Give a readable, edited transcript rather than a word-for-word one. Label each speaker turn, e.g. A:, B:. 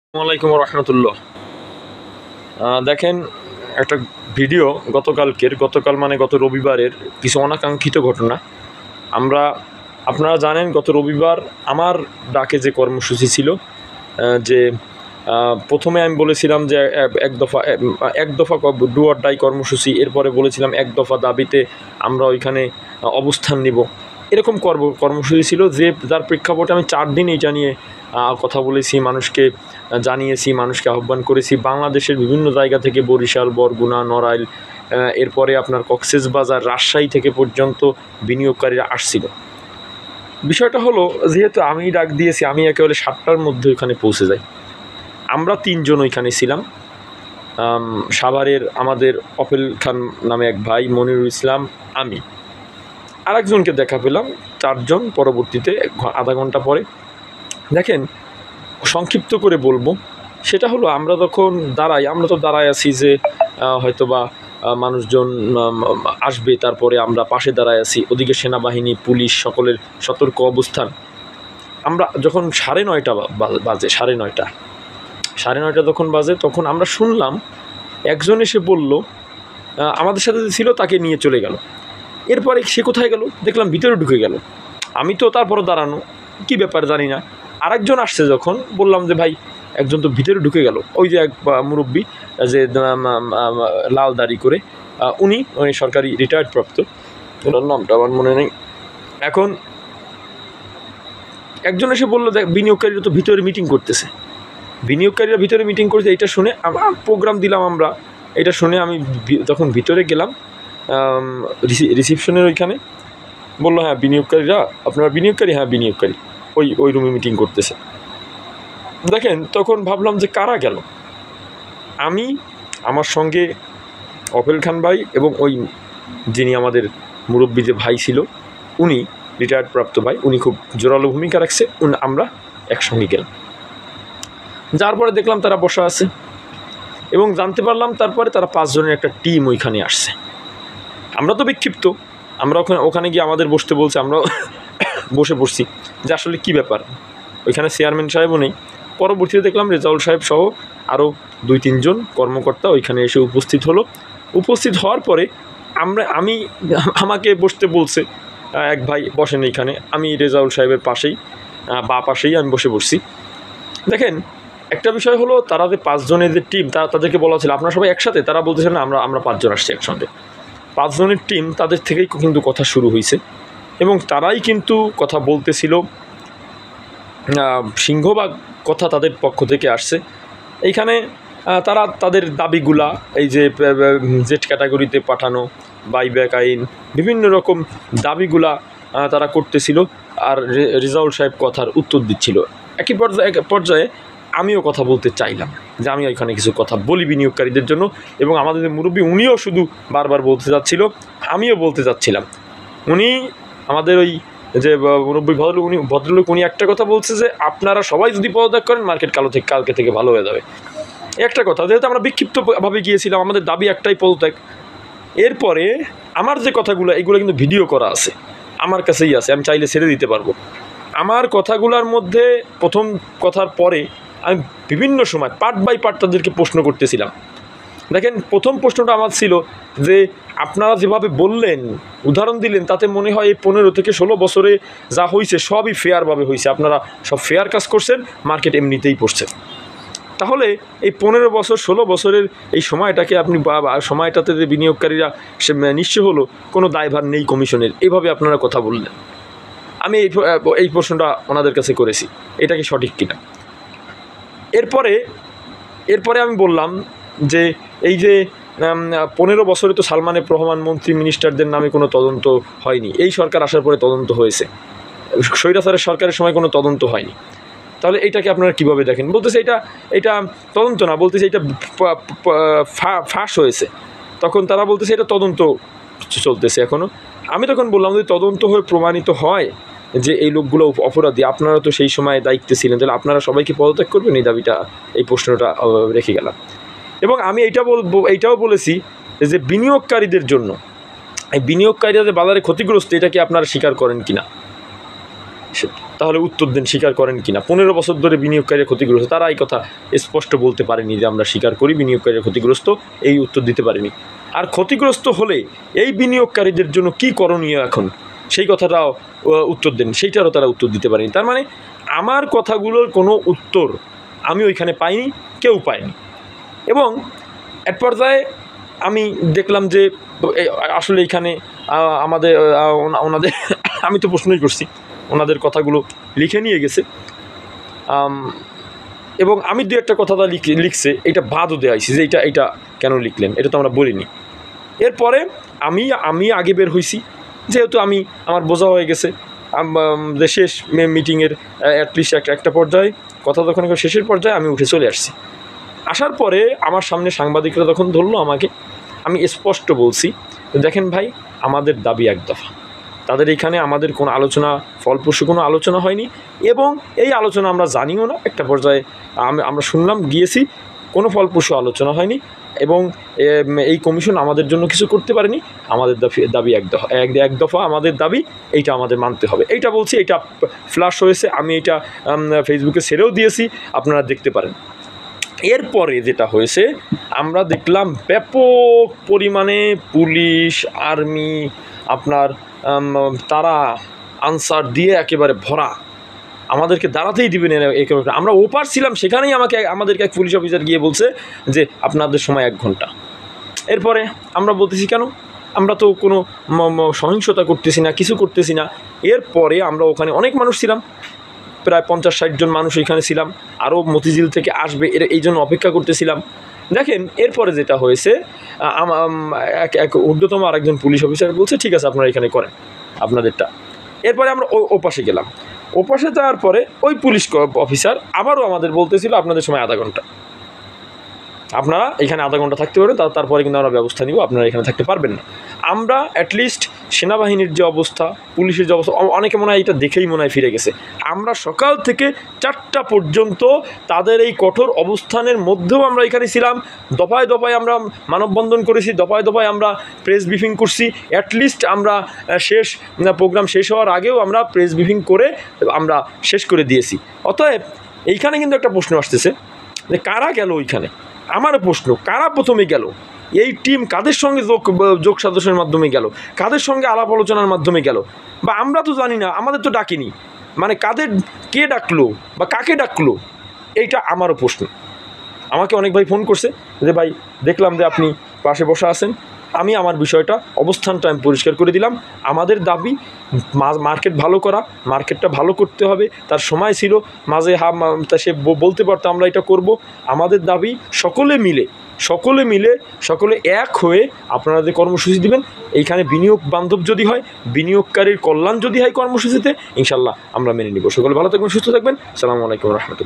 A: আসসালামাইকুম রহমতুল্লাহ। দেখেন, একটা ভিডিও গতকাল মানে গত রবিবারের কিছু অনাকাঙ্ক্ষিত ঘটনা। আপনারা জানেন, গত রবিবার আমার ডাকে যে কর্মসূচি ছিল, যে প্রথমে আমি বলেছিলাম যে এক দফা ডু অর ডাই কর্মসূচি, এরপরে বলেছিলাম এক দফা দাবিতে আমরা ওইখানে অবস্থান নিব। এরকম কর্মসূচি ছিল, যার প্রেক্ষাপটে আমি 4 দিন এইটা নিয়ে কথা বলেছি, মানুষকে জানিয়েছি, মানুষকে আহ্বান করেছি। বাংলাদেশের বিভিন্ন জায়গা থেকে, বরিশাল, বরগুনা, নড়াইল, এরপরে আপনার কক্সবাজার, রাজশাহী থেকে পর্যন্ত বিনিয়োগকারীরা আসছিল। বিষয়টা হলো, যেহেতু আমি ডাক দিয়েছি, আমি একেবারে 7টার মধ্যে ওইখানে পৌঁছে যাই। আমরা 3 জন ওইখানে ছিলাম। সাভারের আমাদের অপেল খান নামে এক ভাই, মনিরুল ইসলাম, আমি আরেকজনকে দেখা পেলাম। 4 জন পরবর্তীতে আধা ঘন্টা পরে। দেখেন, সংক্ষিপ্ত করে বলবো, সেটা হলো আমরা যখন আমরা তো দাঁড়ায় আছি যে হয়তোবা মানুষজন আসবে, তারপরে আমরা পাশে দাঁড়ায় আছি, ওদিকে সেনাবাহিনী, পুলিশ সকলের সতর্ক অবস্থান। আমরা যখন 9:30 বাজে, 9:30 যখন বাজে, তখন আমরা শুনলাম একজন এসে বলল, আমাদের সাথে যে ছিল তাকে নিয়ে চলে গেল। এরপরে সে কোথায় গেল দেখলাম ভিতরে ঢুকে গেল। আমি তো তারপরে দাঁড়ানো, কি ব্যাপার জানি না। আরেকজন আসছে, যখন বললাম যে ভাই একজন তো ভিতরে ঢুকে গেল, ওই যে এক মুরব্বী, যে লাল দাড়ি করে, উনি সরকারি রিটায়ার্ড প্রাপ্ত, ওনার নামটা আমার মনে নেই এখন। একজন এসে বললো, দেখ বিনিয়োগকারীরা তো ভিতরে মিটিং করতেছে। বিনিয়োগকারীরা ভিতরে মিটিং করছে, এটা শুনে প্রোগ্রাম দিলাম আমরা। এটা শুনে আমি তখন ভিতরে গেলাম, রিসিপশনের ওইখানে। বললো, হ্যাঁ বিনিয়োগকারীরা, আপনারা বিনিয়োগকারী? হ্যাঁ বিনিয়োগকারী, ওই রুমে মিটিং করতেছে। দেখেন, তখন ভাবলাম যে কারা গেল। আমি, আমার সঙ্গে অপেল খান ভাই, এবং ওই যিনি আমাদের মুরব্বী যে ভাই ছিল, উনি রিটায়ার্ড প্রাপ্ত ভাই, উনি খুব জোরালো ভূমিকা রাখছে। আমরা একসঙ্গে গেলাম। যার পরে দেখলাম তারা বসা আছে, এবং জানতে পারলাম তারপরে তারা 5 জনের একটা টিম ওইখানে আসছে। আমরা তো বিক্ষিপ্ত, আমরা ওখানে গিয়ে আমাদের বসতে বলছে, আমরা বসে পড়ছি যে আসলে কী ব্যাপার। ওইখানে চেয়ারম্যান সাহেবও নেই। পরবর্তীতে দেখলাম রেজাউল সাহেব সহ আরও 2-3 জন কর্মকর্তা ওইখানে এসে উপস্থিত হলো। উপস্থিত হওয়ার পরে আমাকে বসতে বলছে এক ভাই, বসেন এইখানে। আমি রেজাউল সাহেবের পাশেই, পাশেই আমি বসে পড়ছি। দেখেন, একটা বিষয় হলো, তারা যে 5 জনের যে টিম, তাদেরকে বলা ছিল আপনারা সবাই একসাথে। তারা বলতেছে না, আমরা 5 জন আসছি একসঙ্গে। 5 জনের টিম, তাদের থেকেই কিন্তু কথা শুরু হয়েছে, এবং তারাই কিন্তু কথা বলতেছিল। সিংহভাগ কথা তাদের পক্ষ থেকে আসছে। এইখানে তারা তাদের দাবিগুলা, এই যে জেড ক্যাটাগরিতে পাঠানো, বাইব্যাক আইন, বিভিন্ন রকম দাবিগুলা তারা করতেছিল। আর রেজাউল সাহেব কথার উত্তর দিচ্ছিল। একই পর্যায়ে আমিও কথা বলতে চাইলাম, যে আমি ওইখানে কিছু কথা বলি বিনিয়োগকারীদের জন্য। এবং আমাদের মুরব্বী, উনিও শুধু বারবার বলতে যাচ্ছিল, আমিও বলতে যাচ্ছিলাম। উনি আমাদের ওই যে মুরব্বী ভদ্রলোক, উনি একটা কথা বলছে যে আপনারা সবাই যদি পদত্যাগ করেন, মার্কেট কালকে থেকে ভালো হয়ে যাবে। একটা কথা, যেহেতু আমরা বিক্ষিপ্তভাবে গিয়েছিলাম, আমাদের দাবি একটাই, পদত্যাগ। এরপরে আমার যে কথাগুলো, এগুলো কিন্তু ভিডিও করা আছে, আমার কাছেই আছে, আমি চাইলে ছেড়ে দিতে পারবো। আমার কথাগুলোর মধ্যে প্রথম কথার পরে আমি বিভিন্ন সময় পার্ট বাই পার্ট তাদেরকে প্রশ্ন করতেছিলাম। দেখেন, প্রথম প্রশ্নটা আমার ছিল যে আপনারা যেভাবে বললেন, উদাহরণ দিলেন, তাতে মনে হয় এই 15 থেকে 16 বছরে যা হয়েছে সবই ফেয়ারভাবে হয়েছে, আপনারা সব ফেয়ার কাজ করছেন, মার্কেট এমনিতেই পড়ছে। তাহলে এই 15 বছর 16 বছরের এই সময়টাকে সময়টাতে যে বিনিয়োগকারীরা নিশ্চয় হলো কোনো দায়ভার নেই কমিশনের, এইভাবে আপনারা কথা বললেন। আমি এই প্রশ্নটা ওনাদের কাছে করেছি, এটা কি সঠিক কিনা। এরপরে আমি বললাম যে এই যে 15 বছরে তো সালমানে রহমান মন্ত্রী মিনিস্টারদের নামে কোনো তদন্ত হয়নি। এই সরকার আসার পরে তদন্ত হয়েছে। স্বৈরাচারের সরকারের সময় কোনো তদন্ত হয়নি। তাহলে এইটাকে আপনারা কীভাবে দেখেন? বলতেছে এটা তদন্ত না, বলতেছে এটা ফাঁস হয়েছে। তখন তারা বলতেছে এটা তদন্ত চলতেছে এখনও। আমি তখন বললাম, যদি তদন্ত হয়ে প্রমাণিত হয় যে এই লোকগুলো অপরাধী, আপনারা তো সেই সময় দায়িত্বে ছিলেন, তাহলে আপনারা সবাইকে পদত্যাগ করবেন? এই প্রশ্নটা রেখে গেলাম। এবং আমি এইটাও বলেছি যে বিনিয়োগকারীদের জন্য, এই বিনিয়োগকারীরা যে বাজারে ক্ষতিগ্রস্ত, এটা কি আপনারা স্বীকার করেন কিনা। তাহলে উত্তর দেন, স্বীকার করেন কিনা। 15 বছর ধরে বিনিয়োগকারীরা ক্ষতিগ্রস্ত, তারা এই কথা স্পষ্ট বলতে পারেনি যে আমরা স্বীকার করি বিনিয়োগকারীরা ক্ষতিগ্রস্ত, এই উত্তর দিতে পারেনি। আর ক্ষতিগ্রস্ত হলে এই বিনিয়োগকারীদের জন্য কী করণীয় এখন, সেই কথাটাও উত্তর দেন, সেইটারও তারা উত্তর দিতে পারেনি। তার মানে আমার কথাগুলোর কোনো উত্তর আমি ওইখানে পাইনি, কেউ পায়নি। এবং এক পর্যায়ে আমি দেখলাম যে আসলে এইখানে আমাদের ওনাদের আমি তো প্রশ্নই করছি, ওনাদের কথাগুলো লিখে নিয়ে গেছে, এবং আমি দু একটা কথা লিখছে, এটা বাদও দেওয়াইছি যে এটা কেন লিখলেন, এটা তো আমরা বলিনি। এরপরে আমি আগে বের হয়েছি, যেহেতু আমার বোঝা হয়ে গেছে যে শেষ মিটিংয়ের অ্যাটলিস্ট একটা পর্যায়ে কথা যখন শেষের পর্যায়ে আমি উঠে চলে আসছি। আসার পরে আমার সামনে সাংবাদিকরা যখন ধরলো আমাকে, আমি স্পষ্ট বলছি, দেখেন ভাই, আমাদের দাবি এক দফা, তাদের এখানে আমাদের কোনো আলোচনা, ফলপ্রসূ কোনো আলোচনা হয়নি, এবং এই আলোচনা আমরা জানিও না। একটা পর্যায়ে আমরা শুনলাম, গিয়েছি, কোনো ফলপ্রসূ আলোচনা হয়নি, এবং এই কমিশন আমাদের জন্য কিছু করতে পারেনি। আমাদের দাবি এক দফা আমাদের দাবি, এইটা আমাদের মানতে হবে, এইটা বলছি। এইটা ফ্ল্যাশ হয়েছে, আমি এটা ফেসবুকে ছেড়েও দিয়েছি, আপনারা দেখতে পারেন। এরপরে যেটা হয়েছে, আমরা দেখলাম ব্যাপক পরিমাণে পুলিশ, আর্মি, আপনার তারা আনসার দিয়ে একেবারে ভরা, আমাদেরকে দাঁড়াতেই দিবেন। আমরা ওপার ছিলাম, সেখানেই আমাদেরকে এক পুলিশ অফিসার গিয়ে বলছে যে আপনাদের সময় 1 ঘন্টা। এরপরে আমরা বলতেছি কেন, আমরা তো কোনো সহিংসতা করতেছি না, কিছু করতেছি না। এরপরে আমরা ওখানে অনেক মানুষ ছিলাম, প্রায় 50-60 জন মানুষ এখানে ছিলাম, আরও মতিঝিল থেকে আসবে এই জন্য অপেক্ষা করতেছিলাম। দেখেন এরপরে যেটা হয়েছে, এক ঊর্ধ্বতম আরেকজন পুলিশ অফিসার বলছে ঠিক আছে আপনারা এখানে করেন আপনাদেরটা। এরপরে আমরা ওপাশে গেলাম, ওপাশে যাওয়ার পরে ওই পুলিশ অফিসার আবারও আমাদের বলতেছিল আপনাদের সময় 1/2 ঘন্টা, আপনারা এখানে 1/2 ঘন্টা থাকতে পারবেন, তারপরে কিন্তু আমরা ব্যবস্থা নিব, আপনারা এখানে থাকতে পারবেন না। আমরা অ্যাটলিস্ট সেনাবাহিনীর যে অবস্থা, পুলিশের যে অবস্থা, অনেকে মনে হয় এটা দেখেই মনে হয় ফিরে গেছে। আমরা সকাল থেকে 4টা পর্যন্ত তাদের এই কঠোর অবস্থানের মধ্যেও আমরা এখানে ছিলাম। দফায় দফায় আমরা মানববন্ধন করেছি, দফায় দফায় আমরা প্রেস ব্রিফিং করছি। অ্যাটলিস্ট আমরা প্রোগ্রাম শেষ হওয়ার আগেও আমরা প্রেস ব্রিফিং করে আমরা শেষ করে দিয়েছি। অতএব এইখানে কিন্তু একটা প্রশ্ন আসতেছে যে কারা গেল ওইখানে। আমার প্রশ্ন, কারা প্রথমে গেল? এই টিম কাদের সঙ্গে যোগ সাজসের মাধ্যমে গেল, কাদের সঙ্গে আলাপ আলোচনার মাধ্যমে গেল, বা আমরা তো জানি না, আমাদের তো ডাকিনি, মানে কে ডাকলো বা কাকে ডাকলো, এইটা আমারও প্রশ্ন। আমাকে অনেক ভাই ফোন করছে যে ভাই দেখলাম যে আপনি পাশে বসা আছেন, আমি আমার বিষয়টা অবস্থানটা আমি পরিষ্কার করে দিলাম। আমাদের দাবি মার্কেট ভালো করা, মার্কেটটা ভালো করতে হবে। তার সময় ছিল মাঝে সে বলতে পারতো আমরা এটা করব। আমাদের দাবি সকলে এক হয়ে আপনারা যে কর্মসূচি দিবেন, এইখানে বিনিয়োগ বান্ধব যদি হয়, বিনিয়োগকারীর কল্যাণ যদি হয় কর্মসূচিতে, ইনশাল্লাহ আমরা মেনে নিব। সকলে ভালো থাকবেন, সুস্থ থাকবেন। আসসালামু আলাইকুম রহমতুল্লাহ।